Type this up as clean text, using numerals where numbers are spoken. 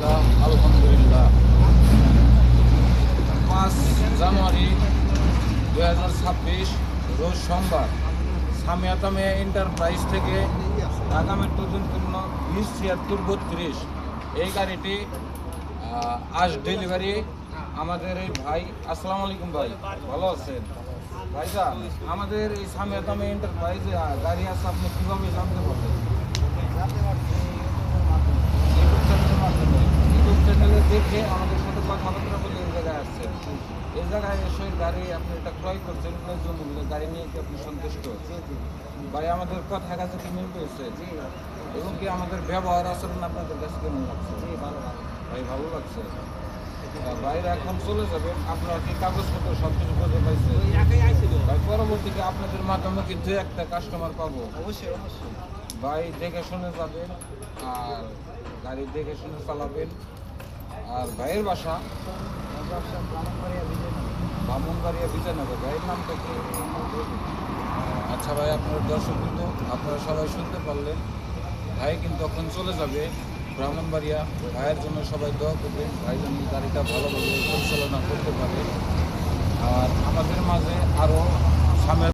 আলহামদুলিল্লাহ আলহামদুলিল্লাহ 5 জানুয়ারি 2026 রোজ সোমবার সামিয়াতামে এন্টারপ্রাইজ থেকে ঢাকা মেট্রো জন্য 207632 এই গাড়িটি আজ ডেলিভারি আমাদের এই ভাই। আসসালামু আলাইকুম ভাই, ভালো আছেন ভাইজান? আমাদের এই সামিয়াতামে এন্টারপ্রাইজে গাড়ি আছে, আপনি কীভাবে জানতে পারবেন? ইউটিউব চ্যানেলে দেখে আমাদের সাথে কথাবার্তা বলে এই জায়গায় আসছেন। এই জায়গায় এসে গাড়ি আপনি এটা ক্রয় করছেন, গাড়ি নিয়ে কি আপনি সন্তুষ্ট? ভাই আমাদের কথা কাছে কি মিল পেয়েছে এবং কি আমাদের ব্যবহার আচরণ আপনাদের কাছে কেমন লাগছে? ভাই ভালো লাগছে। বাইরে এখন চলে যাবেন, আপনার কি কাগজপত্র সব কিছু খুঁজে পাইছে? ভাই পরবর্তীতে আপনাদের মাধ্যমে কি দু একটা কাস্টমার পাবো? অবশ্যই অবশ্যই ভাই দেখে শুনে যাবেন আর গাড়ি দেখে শুনে চালাবেন। আর ভাইয়ের বাসা ব্রাহ্মণবাড়িয়া বিজয়নগর। ভাইয়ের নামটা কি? আচ্ছা ভাই, আপনার দর্শক কিন্তু আপনারা সবাই শুনতে পারলেন। ভাই কিন্তু তখন চলে যাবে ব্রাহ্মণবাড়িয়া। ভাইয়ের জন্য সবাই দোয়া করবেন, ভাই যেন গাড়িটা ভালোভাবে পরিচালনা করতে পারে। আর আমাদের মাঝে আরও সামনে